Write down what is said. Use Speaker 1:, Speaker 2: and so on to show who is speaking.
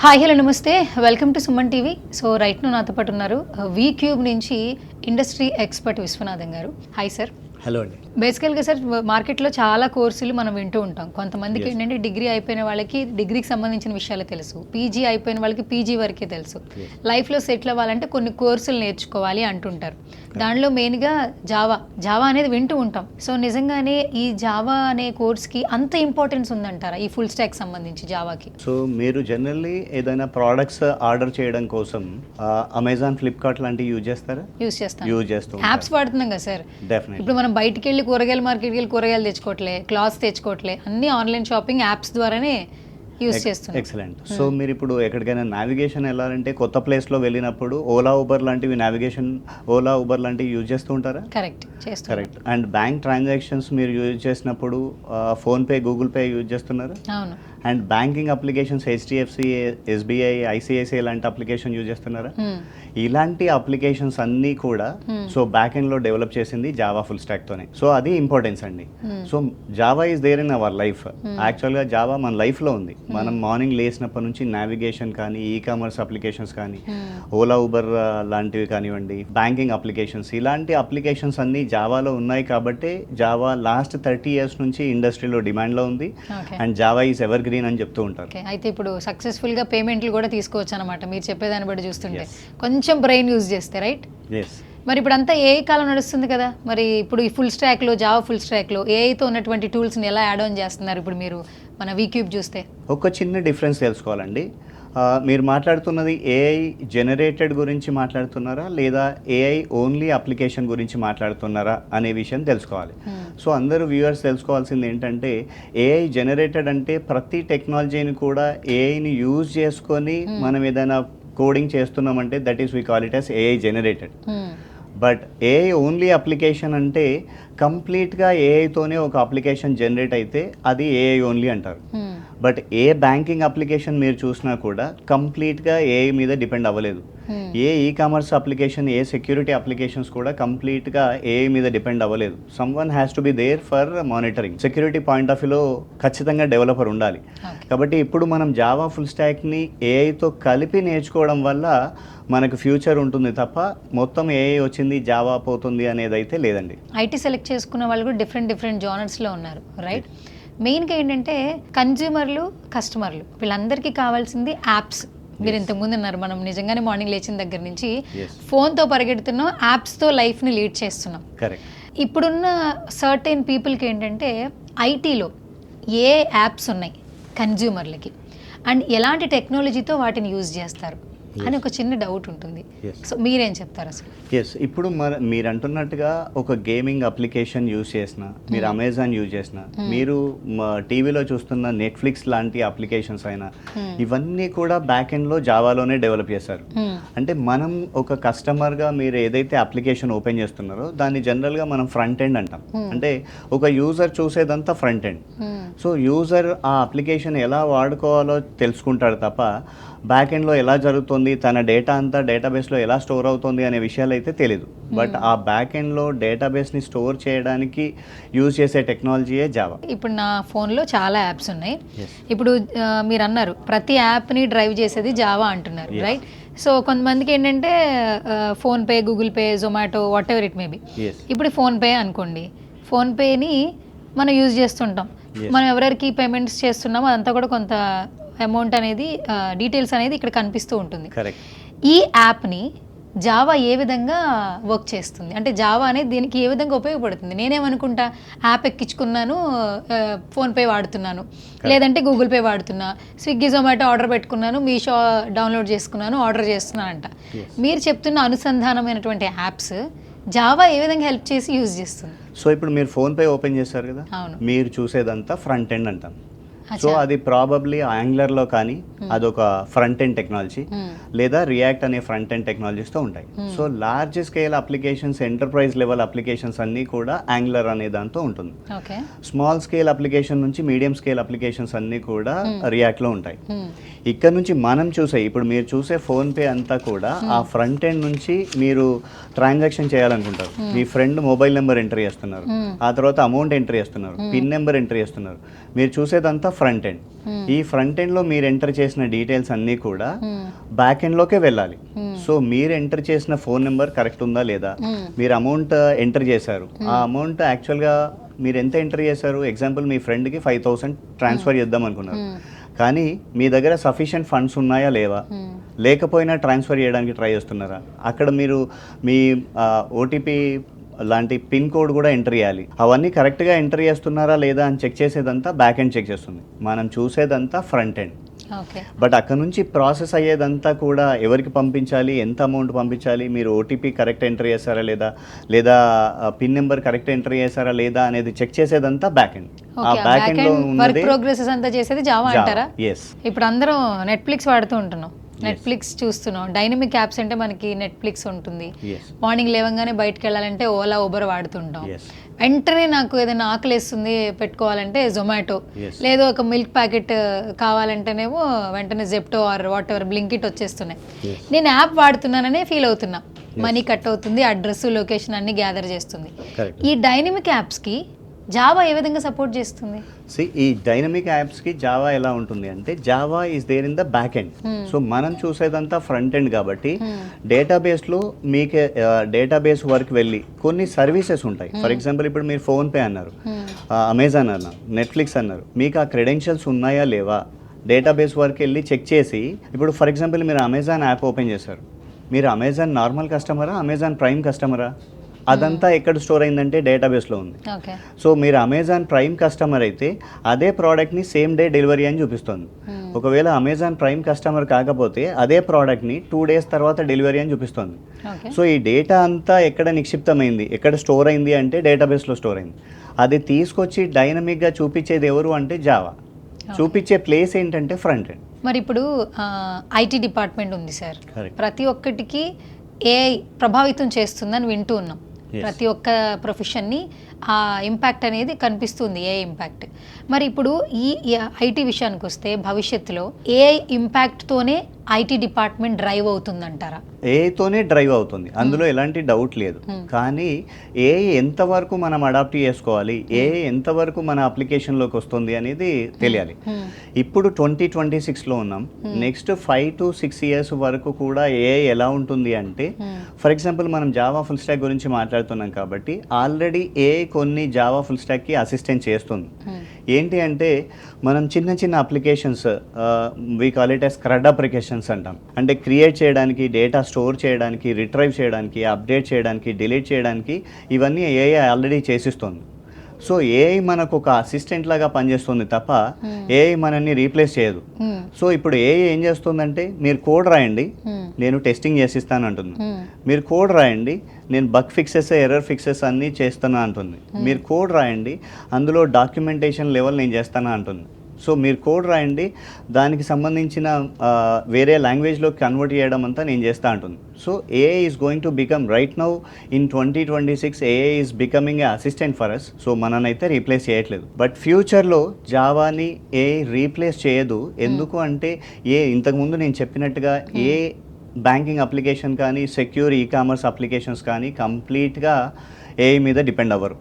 Speaker 1: Hi hello నమస్తే welcome to Suman TV. So right ను నాతో పాటు ఉన్నారు వి క్యూబ్ నుంచి ఇండస్ట్రీ ఎక్స్పర్ట్ విశ్వనాథం గారు. Hi sir.
Speaker 2: హలో అండి.
Speaker 1: బేసికల్గా సార్ మార్కెట్లో చాలా కోర్సులు మనం వింటూ ఉంటాం. కొంతమందికి ఏంటంటే డిగ్రీ అయిపోయిన వాళ్ళకి డిగ్రీకి సంబంధించిన విషయాలు తెలుసు, పీజీ అయిపోయిన వాళ్ళకి పీజీ వరకే తెలుసు. లైఫ్లో సెటిల్ అవ్వాలంటే కొన్ని కోర్సులు నేర్చుకోవాలి అంటుంటారు. దానిలో మెయిన్గా జావా అనేది వింటూ ఉంటాం. సో నిజంగానే ఈ జావా అనే కోర్స్కి అంత ఇంపార్టెన్స్ ఉందంటారా ఈ ఫుల్ స్టాక్ సంబంధించి జావాకి?
Speaker 2: సో మీరు జనరల్లీ ఏదైనా ప్రోడక్ట్స్ ఆర్డర్ చేయడం కోసం అమెజాన్, ఫ్లిప్కార్ట్ లాంటివి యూజ్ చేస్తారా?
Speaker 1: యూజ్
Speaker 2: చేస్తాం.
Speaker 1: యాప్స్ వాడుతున్నాం కదా సార్.
Speaker 2: డెఫినెట్లీ.
Speaker 1: ఇప్పుడు మనం బయటికి వెళ్ళి కూరగాయల మార్కెట్కి వెళ్ళి కూరగాయలు తెచ్చుకోవట్లే, క్లాత్స్ తెచ్చుకోవట్లే, అన్ని ఆన్లైన్ షాపింగ్ యాప్స్ ద్వారానే యూజ్ చేస్తున్నాం.
Speaker 2: ఎక్సలెంట్. సో మీరు ఇప్పుడు ఎక్కడికైనా నావిగేషన్ వెళ్ళాలంటే కొత్త ప్లేస్లో వెళ్ళినప్పుడు ఓలా ఊబర్ లాంటివి యూజ్ చేస్తూ ఉంటారా?
Speaker 1: కరెక్ట్.
Speaker 2: అండ్ బ్యాంక్ ట్రాన్సాక్షన్స్ మీరు యూజ్ చేసినప్పుడు ఫోన్పే, గూగుల్ పే యూజ్ చేస్తున్నారా?
Speaker 1: అవును.
Speaker 2: And banking applications HDFC, SBI, ICICI లాంటి అప్లికేషన్ యూజ్ చేస్తున్నారా? ఇలాంటి అప్లికేషన్స్ అన్నీ కూడా సో బ్యాక్ ఎండ్లో డెవలప్ చేసింది జావా ఫుల్ స్టాక్తోనే. సో అది ఇంపార్టెన్స్ అండి. So Java is there in our life. యాక్చువల్గా జావా మన లైఫ్లో ఉంది. మనం మార్నింగ్ లేచినప్పటి నుంచి నావిగేషన్ కానీ, ఈ కామర్స్ అప్లికేషన్స్ కానీ, ఓలా ఊబర్ లాంటివి కానివ్వండి, బ్యాంకింగ్ అప్లికేషన్స్, ఇలాంటి అప్లికేషన్స్ అన్నీ జావాలో ఉన్నాయి. కాబట్టి జావా లాస్ట్ 30 years నుంచి ఇండస్ట్రీలో డిమాండ్లో ఉంది. And Java is ever green అని చెప్తూ ఉంటారు.
Speaker 1: అయితే ఇప్పుడు సక్సెస్ఫుల్గా పేమెంట్లు కూడా తీసుకోవచ్చు అనమాట మీరు చెప్పేదాన్ని బట్టి చూస్తుంటే. కొంచెం బ్రెయిన్ యూజ్ చేస్తే, రైట్? మరి ఇప్పుడు అంతా ఏఐ కాలం నడుస్తుంది కదా, మరి ఇప్పుడు ఈ ఫుల్ స్టాక్లో, జావా ఫుల్ స్టాక్లో ఏఐతో ఉన్నటువంటి టూల్స్ని ఎలా యాడ్ ఆన్ చేస్తున్నారు ఇప్పుడు మీరు మన వీక్యూబ్ చూస్తే?
Speaker 2: ఒక చిన్న డిఫరెన్స్ తెలుసుకోవాలండి. మీరు మాట్లాడుతున్నది ఏఐ జనరేటెడ్ గురించి మాట్లాడుతున్నారా లేదా ఏఐ ఓన్లీ అప్లికేషన్ గురించి మాట్లాడుతున్నారా అనే విషయం తెలుసుకోవాలి. సో అందరూ వ్యూవర్స్ తెలుసుకోవాల్సింది ఏంటంటే ఏఐ జనరేటెడ్ అంటే ప్రతి టెక్నాలజీని కూడా ఏఐని యూజ్ చేసుకొని మనం ఏదైనా కోడింగ్ చేస్తున్నామంటే that is we call it as AI generated. But AI only application అంటే కంప్లీట్గా ఏఐతోనే ఒక అప్లికేషన్ జనరేట్ అయితే అది ఏఐ ఓన్లీ అంటారు. బట్ ఏ బ్యాంకింగ్ అప్లికేషన్ మీరు చూసినా కూడా కంప్లీట్గా ఏఐ మీద డిపెండ్ అవ్వలేదు. ఏ ఈ కామర్స్ అప్లికేషన్, ఏ సెక్యూరిటీ అప్లికేషన్స్ కూడా కంప్లీట్గా ఏఐ మీద డిపెండ్ అవ్వలేదు. Some one has to be there for monitoring. Security point of వ్యూలో ఖచ్చితంగా డెవలపర్ ఉండాలి. కాబట్టి ఇప్పుడు మనం జావా ఫుల్ స్టాక్ని ఏఐతో కలిపి నేర్చుకోవడం వల్ల మనకు ఫ్యూచర్ ఉంటుంది తప్ప మొత్తం ఏఐ వచ్చింది జావా పోతుంది అనేది అయితే లేదండి.
Speaker 1: ఐటీ సెలెక్ట్ చేసుకున్న వాళ్ళు కూడా డిఫరెంట్ జోనర్స్లో ఉన్నారు, రైట్? మెయిన్గా ఏంటంటే కన్జ్యూమర్లు, కస్టమర్లు వీళ్ళందరికీ కావాల్సింది యాప్స్. మీరు ఇంతకుముందు ఉన్నారు, మనం నిజంగానే మార్నింగ్ లేచిన దగ్గర నుంచి ఫోన్తో పరిగెడుతున్నాం, యాప్స్తో లైఫ్ని లీడ్ చేస్తున్నాం.
Speaker 2: కరెక్ట్.
Speaker 1: ఇప్పుడున్న సర్టెన్ పీపుల్కి ఏంటంటే ఐటీలో ఏ యాప్స్ ఉన్నాయి కన్జ్యూమర్లకి అండ్ ఎలాంటి టెక్నాలజీతో వాటిని యూజ్ చేస్తారు అని ఒక చిన్న డౌట్ ఉంటుంది. సో మీరేం చెప్తారు అసలు?
Speaker 2: ఇప్పుడు మీరు అంటున్నట్టుగా ఒక గేమింగ్ అప్లికేషన్ యూజ్ చేసిన, మీరు అమెజాన్ యూజ్ చేసిన, మీరు టీవీలో చూస్తున్న నెట్ఫ్లిక్స్ లాంటి అప్లికేషన్స్ అయినా ఇవన్నీ కూడా బ్యాక్ ఎండ్లో జావాలోనే డెవలప్ చేశారు. అంటే మనం ఒక కస్టమర్గా మీరు ఏదైతే అప్లికేషన్ ఓపెన్ చేస్తున్నారో దాన్ని జనరల్గా మనం ఫ్రంట్ ఎండ్ అంటాం. అంటే ఒక యూజర్ చూసేదంతా ఫ్రంట్ ఎండ్. సో యూజర్ ఆ అప్లికేషన్ ఎలా వాడుకోవాలో తెలుసుకుంటాడు తప్ప బ్యాక్ ఎండ్లో ఎలా జరుగుతుంది, తన డేటా అంతా డేటాబేస్లో ఎలా స్టోర్ అవుతుంది అనే విషయాలు అయితే తెలీదు. బట్ ఆ బ్యాక్ ఎండ్లో డేటాబేస్ని స్టోర్ చేయడానికి యూజ్ చేసే టెక్నాలజీయే జావా.
Speaker 1: ఇప్పుడు నా ఫోన్లో చాలా యాప్స్ ఉన్నాయి. ఇప్పుడు మీరు అన్నారు ప్రతి యాప్ని డ్రైవ్ చేసేది జావా అంటున్నారు, రైట్? సో కొంతమందికి ఏంటంటే PhonePe, Google pay, Zomato, what ever it may be. ఇప్పుడు ఫోన్పే అనుకోండి, ఫోన్పేని మనం యూజ్ చేస్తుంటాం. మనం ఎవరెవరికి పేమెంట్స్ చేస్తున్నామో అదంతా కూడా కొంత అమౌంట్ అనేది, డీటెయిల్స్ అనేది ఇక్కడ కనిపిస్తూ ఉంటుంది. ఈ యాప్ని జావా ఏ విధంగా వర్క్ చేస్తుంది, అంటే జావా అనేది దీనికి ఏ విధంగా ఉపయోగపడుతుంది? నేనేమనుకుంటా, యాప్ ఎక్కించుకున్నాను, ఫోన్పే వాడుతున్నాను, లేదంటే గూగుల్ పే వాడుతున్నా, స్విగ్గీ, జొమాటో ఆర్డర్ పెట్టుకున్నాను, మీషో డౌన్లోడ్ చేసుకున్నాను, ఆర్డర్ చేస్తున్నాను అంట. మీరు చెప్తున్న అనుసంధానమైనటువంటి యాప్స్ జావా ఏ విధంగా హెల్ప్ చేసి యూజ్ చేస్తుంది?
Speaker 2: సో ఇప్పుడు మీరు ఫోన్పే ఓపెన్ చేశారు కదా, మీరు చూసేదంతా ఫ్రంట్ ఎండ్ అంటాం. సో అది ప్రాబబ్లీ యాంగ్లర్లో కానీ అదొక ఫ్రంట్ ఎండ్ టెక్నాలజీ, లేదా రియాక్ట్ అనే ఫ్రంట్ ఎండ్ టెక్నాలజీస్తో ఉంటాయి. So large scale applications, enterprise level applications అన్నీ కూడా యాంగ్లర్ అనే దాంతో ఉంటుంది. స్మాల్ స్కేల్ అప్లికేషన్ నుంచి మీడియం స్కేల్ అప్లికేషన్స్ అన్నీ కూడా రియాక్ట్లో ఉంటాయి. ఇక్కడ నుంచి మనం ఇప్పుడు మీరు చూసే ఫోన్పే అంతా కూడా ఆ ఫ్రంట్ ఎండ్ నుంచి మీరు ట్రాన్సాక్షన్ చేయాలనుకుంటారు. మీ ఫ్రెండ్ మొబైల్ నెంబర్ ఎంటర్ చేస్తున్నారు, ఆ తర్వాత అమౌంట్ ఎంటర్ చేస్తున్నారు, పిన్ నెంబర్ ఎంటర్ చేస్తున్నారు. మీరు చూసేదంతా ఫ్రంట్ ఎండ్. ఈ ఫ్రంట్ ఎండ్లో మీరు ఎంటర్ చేసిన డీటెయిల్స్ అన్నీ కూడా బ్యాక్ ఎండ్లోకే వెళ్ళాలి. సో మీరు ఎంటర్ చేసిన ఫోన్ నెంబర్ కరెక్ట్ ఉందా లేదా, మీరు అమౌంట్ ఎంటర్ చేశారు, ఆ అమౌంట్ యాక్చువల్గా మీరు ఎంత ఎంటర్ చేశారు, ఎగ్జాంపుల్ మీ ఫ్రెండ్కి 5,000 ట్రాన్స్ఫర్ చేద్దాం అనుకున్నారు, కానీ మీ దగ్గర సఫిషియెంట్ ఫండ్స్ ఉన్నాయా లేవా, లేకపోయినా ట్రాన్స్ఫర్ చేయడానికి ట్రై చేస్తున్నారా, అక్కడ మీరు మీ ఓటీపీ లాంటి పిన్ కోడ్ కూడా ఎంటర్ చేయాలి. అవన్నీ కరెక్ట్గా ఎంటర్ చేస్తున్నారా లేదా అని చెక్ చేసేదంతా బ్యాక్ ఎండ్ చెక్ చేస్తుంది. మనం చూసేదంతా ఫ్రంట్ ఎండ్. బట్ అక్కడ నుంచి ప్రాసెస్ అయ్యేదంతా కూడా ఎవరికి పంపించాలి, ఎంత అమౌంట్ పంపించాలి, మీరు ఓటీపీ కరెక్ట్ ఎంటర్ చేశారా లేదా, లేదా పిన్ నెంబర్ కరెక్ట్ ఎంటర్ చేశారా లేదా అనేది చెక్ చేసేదంతా బ్యాక్ ఎండ్. ఆ బ్యాక్ ఎండ్ లో
Speaker 1: వర్క్ ప్రోగ్రెస్ అంతా చేసేది జావా అంటారా?
Speaker 2: yes.
Speaker 1: ఇప్పుడు అందరం నెట్ఫ్లిక్స్ వాడుతూ ఉంటున్నాం, నెట్ఫ్లిక్స్ చూస్తున్నాం. డైనమిక్ యాప్స్ అంటే మనకి నెట్ఫ్లిక్స్ ఉంటుంది, మార్నింగ్ లేవగానే బయటకు వెళ్ళాలంటే ఓలా ఊబర్ వాడుతుంటాం. వెంటనే నాకు ఏదైనా ఆకలేస్తుంది పెట్టుకోవాలంటే జొమాటో, లేదో ఒక మిల్క్ ప్యాకెట్ కావాలంటేనేమో వెంటనే Zepto or whatever Blinkit వచ్చేస్తున్నాయి. నేను యాప్ వాడుతున్నాననే ఫీల్ అవుతున్నా, మనీ కట్ అవుతుంది, అడ్రస్ లొకేషన్ అన్ని గ్యాదర్ చేస్తుంది. ఈ డైనమిక్ యాప్స్కి జావా ఏ విధంగా సపోర్ట్ చేస్తుంది?
Speaker 2: ఈ డైనమిక్ యాప్స్కి జావా ఎలా ఉంటుంది అంటే, Java is there in the back end. So మనం చూసేదంతా ఫ్రంట్ ఎండ్ కాబట్టి డేటాబేస్లో మీకు డేటాబేస్ వర్క్ వెళ్ళి కొన్ని సర్వీసెస్ ఉంటాయి. ఫర్ ఎగ్జాంపుల్ ఇప్పుడు మీరు ఫోన్పే అన్నారు, అమెజాన్ అన్నారు, నెట్ఫ్లిక్స్ అన్నారు, మీకు ఆ క్రెడెన్షియల్స్ ఉన్నాయా లేవా డేటాబేస్ వర్క్ వెళ్ళి చెక్ చేసి, ఇప్పుడు ఫర్ ఎగ్జాంపుల్ మీరు అమెజాన్ యాప్ ఓపెన్ చేశారు, మీరు అమెజాన్ నార్మల్ కస్టమరా, అమెజాన్ ప్రైమ్ కస్టమరా, అదంతా ఎక్కడ స్టోర్ అయిందంటే డేటాబేస్లో ఉంది. సో మీరు అమెజాన్ ప్రైమ్ కస్టమర్ అయితే అదే ప్రోడక్ట్ని సేమ్ డే డెలివరీ అని చూపిస్తుంది. ఒకవేళ అమెజాన్ ప్రైమ్ కస్టమర్ కాకపోతే అదే ప్రోడక్ట్ని 2 days తర్వాత డెలివరీ అని చూపిస్తుంది. సో ఈ డేటా అంతా ఎక్కడ నిక్షిప్తమైంది, ఎక్కడ స్టోర్ అయింది అంటే డేటాబేస్లో స్టోర్ అయింది. అది తీసుకొచ్చి డైనమిక్గా చూపించేది ఎవరు అంటే జావా. చూపించే ప్లేస్ ఏంటంటే ఫ్రంట్ ఎండ్.
Speaker 1: మరి ఇప్పుడు ఐటీ డిపార్ట్మెంట్ ఉంది సార్, ప్రతి ఒక్కటికి ఏఐ ప్రభావితం చేస్తుందని వింటూ ఉన్నాం. ప్రతి ఒక్క ప్రొఫెషన్ని ఆ ఇంపాక్ట్ అనేది కనిపిస్తుంది, ఏ ఇంపాక్ట్. మరి ఇప్పుడు ఈ ఐటీ విషయానికి వస్తే భవిష్యత్తులో ఏఐ ఇంపాక్ట్తోనే ఐటీ డిపార్ట్మెంట్ డ్రైవ్ అవుతుందంటారా?
Speaker 2: ఏఐతోనే డ్రైవ్ అవుతుంది, అందులో ఎలాంటి డౌట్ లేదు. కానీ ఏఐ ఎంతవరకు మనం అడాప్ట్ చేసుకోవాలి, ఏఐ ఎంతవరకు మన అప్లికేషన్లోకి వస్తుంది అనేది తెలియాలి. ఇప్పుడు 2026లో ఉన్నాం, నెక్స్ట్ 5 to 6 years వరకు కూడా ఏఐ ఎలా ఉంటుంది అంటే, ఫర్ ఎగ్జాంపుల్ మనం జావా ఫుల్ స్టాక్ గురించి మాట్లాడుతున్నాం కాబట్టి ఆల్రెడీ ఏఐ కొన్ని జావా ఫుల్ స్టాక్కి అసిస్టెంట్ చేస్తుంది. ఏంటి అంటే మనం చిన్న చిన్న applications, we call it as CRUD applications అంటాం. అంటే క్రియేట్ చేయడానికి, డేటా స్టోర్ చేయడానికి, రిట్రైవ్ చేయడానికి, అప్డేట్ చేయడానికి, డిలీట్ చేయడానికి ఇవన్నీ ఏఐ ఆల్రెడీ చేసిస్తుంది. సో ఏఐ మనకు ఒక అసిస్టెంట్ లాగా పనిచేస్తుంది తప్ప ఏఐ మనల్ని రీప్లేస్ చేయదు. సో ఇప్పుడు ఏఐ ఏం చేస్తుందంటే, మీరు కోడ్ రాయండి నేను టెస్టింగ్ చేసిస్తాను అంటుంది, మీరు కోడ్ రాయండి నేను బగ్ ఫిక్సెస్, ఎర్రర్ ఫిక్సెస్ అన్నీ చేస్తాను అంటుంది, మీరు కోడ్ రాయండి అందులో డాక్యుమెంటేషన్ లెవెల్ నేను చేస్తాను అంటుంది. సో మీరు కోడ్ రాయండి దానికి సంబంధించిన వేరే లాంగ్వేజ్లో కన్వర్ట్ చేయడం అంతా నేను చేస్తా అంటుంది. So AI is going to become right now in 2026 AI is becoming a assistant for us. So మననైతే రీప్లేస్ చేయట్లేదు, బట్ ఫ్యూచర్లో జావాని ఏఐ రీప్లేస్ చేయదు. ఎందుకు అంటే ఇంతకుముందు నేను చెప్పినట్టుగా బ్యాంకింగ్ అప్లికేషన్ కానీ, సెక్యూర్ ఈ కామర్స్ అప్లికేషన్స్ కానీ కంప్లీట్గా ఏఐ మీద డిపెండ్ అవ్వరు.